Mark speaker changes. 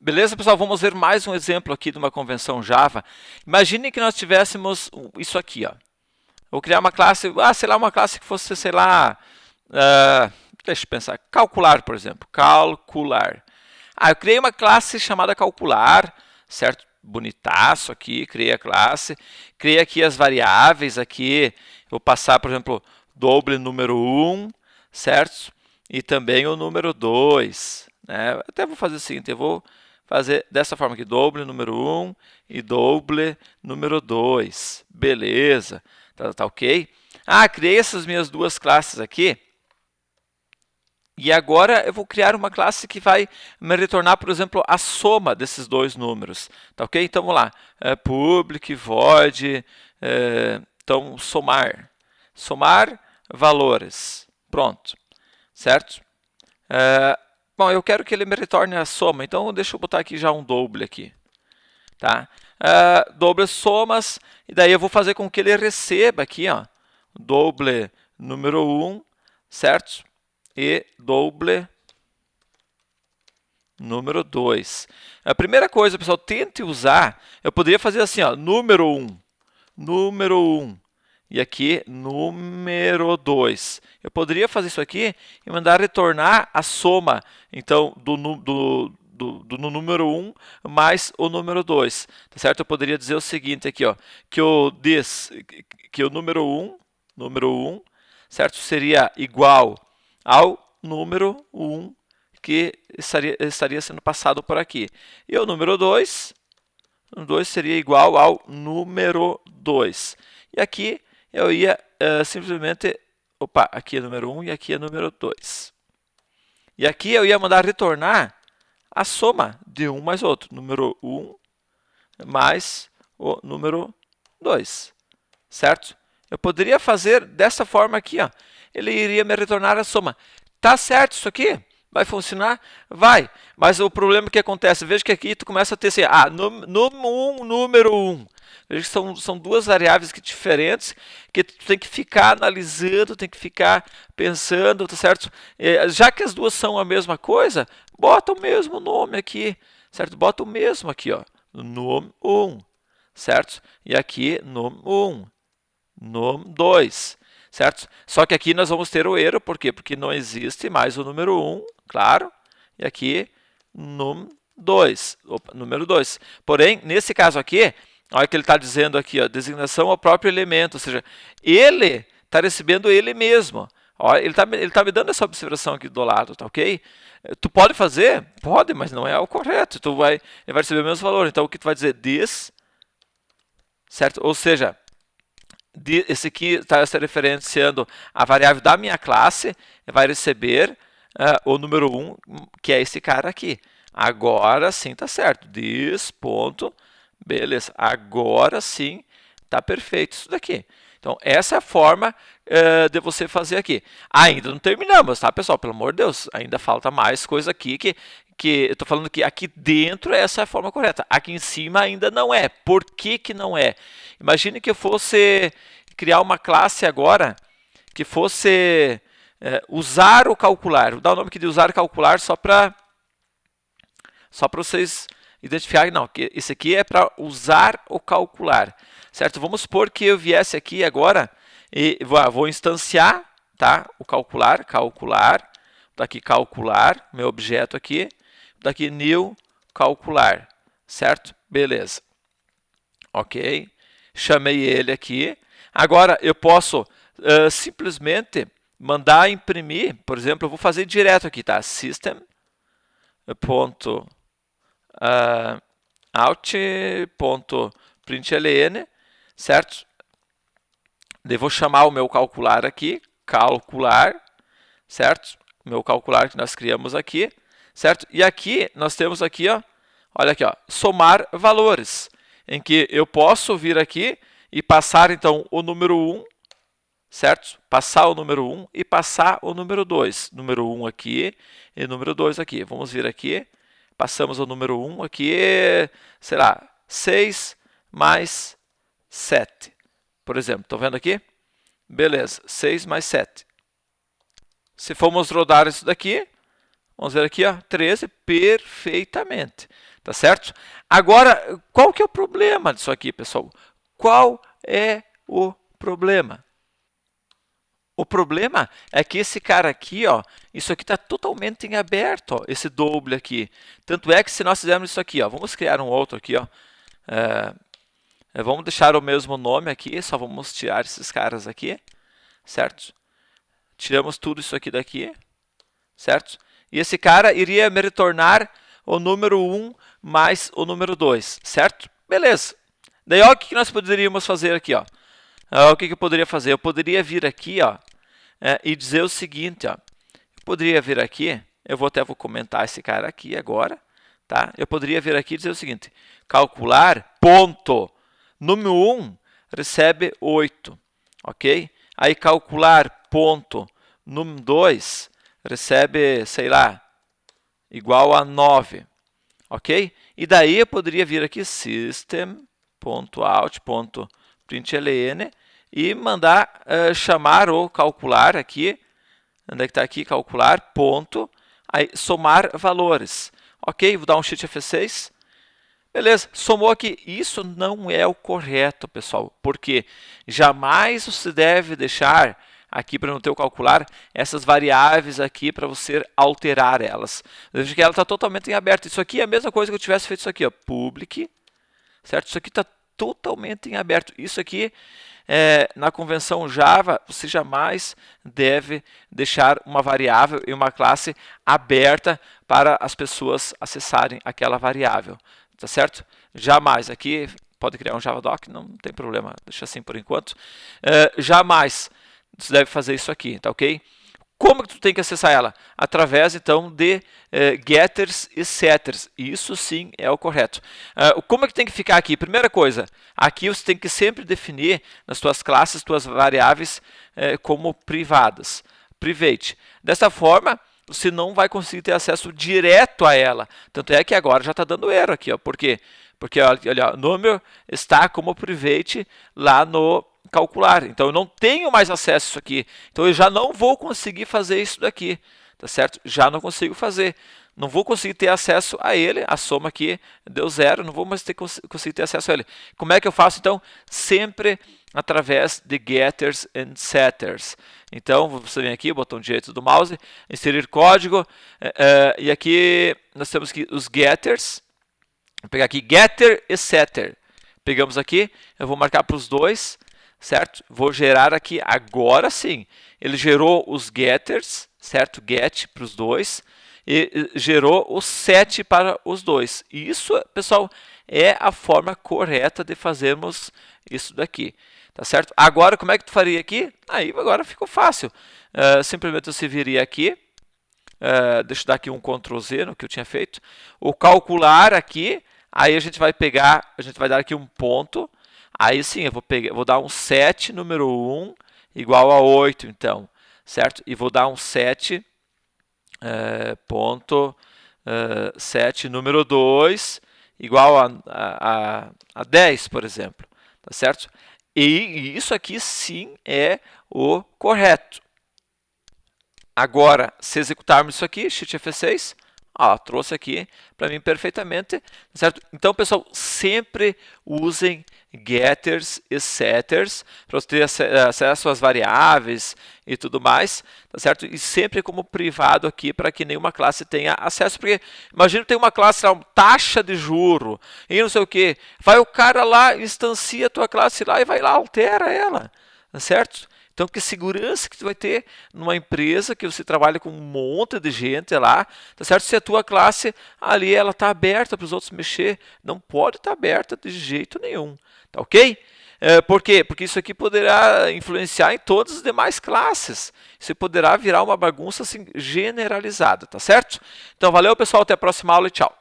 Speaker 1: Beleza, pessoal? Vamos ver mais um exemplo aqui de uma convenção Java. Imagine que nós tivéssemos isso aqui, ó. Vou criar uma classe, sei lá, uma classe que fosse, sei lá, deixa eu pensar, calcular, por exemplo, calcular. Eu criei uma classe chamada calcular, certo? Bonitaço aqui, criei a classe, criei aqui as variáveis aqui, vou passar, por exemplo, doble número 1, certo? E também o número 2, né? Até vou fazer o seguinte, eu vou fazer dessa forma aqui, doble número 1 e doble número 2, beleza, tá ok? Criei essas minhas duas classes aqui, e agora eu vou criar uma classe que vai me retornar, por exemplo, a soma desses dois números. Tá ok? Então vamos lá. Public void, então somar. Somar valores. Pronto. Certo? Bom, eu quero que ele me retorne a soma, então deixa eu botar aqui já um double aqui. Tá? Doble somas, e daí eu vou fazer com que ele receba aqui, ó, doble número 1, certo? E doble número 2. A primeira coisa, pessoal, tente usar, eu poderia fazer assim, ó, número 1, e aqui número 2. Eu poderia fazer isso aqui e mandar retornar a soma, então, do número 1 mais o número 2. Tá certo? Eu poderia dizer o seguinte aqui, ó, que o número 1, certo? Seria igual ao número 1 que estaria sendo passado por aqui. E o número 2 seria igual ao número 2. E aqui eu ia simplesmente... aqui é número 1 e aqui é número 2. E aqui eu ia mandar retornar a soma de um mais outro. Número 1 mais o número 2. Certo? Eu poderia fazer dessa forma aqui. Ó. Ele iria me retornar a soma. Tá certo isso aqui? Vai funcionar? Vai. Mas o problema que acontece, veja que aqui tu começa a ter assim, número 1. Veja que são duas variáveis que diferentes, que tu tem que ficar analisando, tem que ficar pensando, tá certo? Já que as duas são a mesma coisa, bota o mesmo nome aqui, certo? Bota o mesmo aqui, ó, num1, certo? E aqui num1, num2, certo? Só que aqui nós vamos ter o erro, por quê? Porque não existe mais o número 1, claro, e aqui num2, número 2. Porém, nesse caso aqui, olha o que ele está dizendo aqui, ó, designação ao próprio elemento, ou seja, ele está recebendo ele mesmo. Olha, ele tá me dando essa observação aqui do lado, tá ok? Tu pode fazer? Pode, mas não é o correto. Ele vai receber o mesmo valor. Então, o que tu vai dizer? This, certo? Ou seja, esse aqui está se referenciando a variável da minha classe, vai receber o número 1, que é esse cara aqui. Agora sim está certo. This ponto, beleza. Agora sim está perfeito isso daqui. Então, essa é a forma de você fazer aqui. Ainda não terminamos, tá, pessoal? Pelo amor de Deus, ainda falta mais coisa aqui que eu estou falando que aqui dentro essa é a forma correta. Aqui em cima ainda não é. Por que, que não é? Imagine que eu fosse criar uma classe agora que fosse usar o calcular. Vou dar o nome aqui de usar calcular só para vocês identificarem. Não, que esse aqui é para usar o calcular. Certo? Vamos supor que eu viesse aqui agora e vou instanciar, tá? O calcular, daqui calcular, meu objeto aqui, daqui new calcular, certo? Beleza. Ok, chamei ele aqui. Agora eu posso simplesmente mandar imprimir, por exemplo, eu vou fazer direto aqui, tá? System ponto out.println, certo? Eu vou chamar o meu calcular aqui, calcular, certo? O meu calcular que nós criamos aqui, certo? E aqui nós temos aqui, ó, olha aqui, ó, somar valores, em que eu posso vir aqui e passar então o número 1, certo? Passar o número 1 e passar o número 2. Número 1 aqui e número 2 aqui. Vamos vir aqui, passamos o número 1 aqui, sei lá, 6 mais 7. Por exemplo, estão vendo aqui? Beleza, 6 mais 7. Se formos rodar isso daqui, Vamos ver aqui, ó, 13 perfeitamente, tá certo? Agora, qual que é o problema disso aqui, pessoal? Qual é o problema? O problema é que esse cara aqui, ó, isso aqui está totalmente em aberto, ó, esse doble aqui. Tanto é que se nós fizermos isso aqui, ó, vamos criar um outro aqui, ó, vamos deixar o mesmo nome aqui, só vamos tirar esses caras aqui, certo? Tiramos tudo isso aqui daqui, certo? E esse cara iria me retornar o número 1 mais o número 2, certo? Beleza. Daí, ó, o que nós poderíamos fazer aqui, ó? O que eu poderia fazer? Eu poderia vir aqui, ó, e dizer o seguinte, ó. Eu poderia vir aqui, vou comentar esse cara aqui agora, tá? Eu poderia vir aqui e dizer o seguinte, calcular ponto. Número 1 recebe 8, ok? Aí calcular ponto. Número 2 recebe, sei lá, igual a 9, ok? E daí eu poderia vir aqui system.out.println e mandar chamar ou calcular aqui, onde é que está aqui, calcular, ponto, aí somar valores. Ok, vou dar um Shift F6. Beleza, somou aqui. Isso não é o correto, pessoal, porque jamais você deve deixar aqui para no teu calcular essas variáveis aqui para você alterar elas. Veja que ela está totalmente em aberto. Isso aqui é a mesma coisa que eu tivesse feito isso aqui, ó, public, certo? Isso aqui está totalmente em aberto. Isso aqui, na convenção Java, você jamais deve deixar uma variável e uma classe aberta para as pessoas acessarem aquela variável. Tá certo? Jamais. Aqui pode criar um JavaDoc, não tem problema, deixa assim por enquanto. Jamais você deve fazer isso aqui, tá ok? Como que tu tem que acessar ela? Através, então, de getters e setters. Isso sim é o correto. Como é que tem que ficar aqui? Primeira coisa, aqui você tem que sempre definir nas tuas classes, tuas variáveis como privadas. Private. Dessa forma, você não vai conseguir ter acesso direto a ela. Tanto é que agora já está dando erro aqui. Ó. Por quê? Porque olha, o número está como private lá no calcular. Então, eu não tenho mais acesso a isso aqui. Então, eu já não vou conseguir fazer isso daqui. Tá certo? Já não consigo fazer. Não vou conseguir ter acesso a ele. A soma aqui deu 0. Não vou mais conseguir ter acesso a ele. Como é que eu faço, então? Sempre através de getters and setters. Então, você vem aqui, botão direito do mouse, inserir código, e aqui nós temos aqui os getters. Vou pegar aqui getter e setter. Pegamos aqui, eu vou marcar para os dois, certo? Vou gerar aqui, agora sim, ele gerou os getters, certo? Get para os dois, e gerou o set para os dois. Isso, pessoal, é a forma correta de fazermos isso daqui. Tá certo? Agora, como é que tu faria aqui? Aí, agora ficou fácil. Simplesmente você viria aqui. Deixa eu dar aqui um Ctrl Z no que eu tinha feito. O calcular aqui. Aí a gente vai pegar, a gente vai dar aqui um ponto. Aí sim, eu vou dar um set número 1 igual a 8, então. Certo? E vou dar um set ponto set número 2 igual a 10, por exemplo. Tá certo? E isso aqui sim é o correto. Agora, se executarmos isso aqui, Shift F6, trouxe aqui para mim perfeitamente, certo? Então, pessoal, sempre usem getters e setters para você ter acesso às variáveis e tudo mais, tá certo? E sempre como privado aqui para que nenhuma classe tenha acesso, porque imagina que tem uma classe lá, taxa de juro e não sei o que, vai o cara lá, instancia a tua classe lá e vai lá, altera ela, tá certo? Então, que segurança que tu vai ter numa empresa que você trabalha com um monte de gente lá, tá certo? Se a tua classe ali ela está aberta para os outros mexer, não pode estar aberta de jeito nenhum, tá ok? Por quê? Porque isso aqui poderá influenciar em todas as demais classes. Isso poderá virar uma bagunça assim, generalizada, tá certo? Então, valeu pessoal, até a próxima aula e tchau.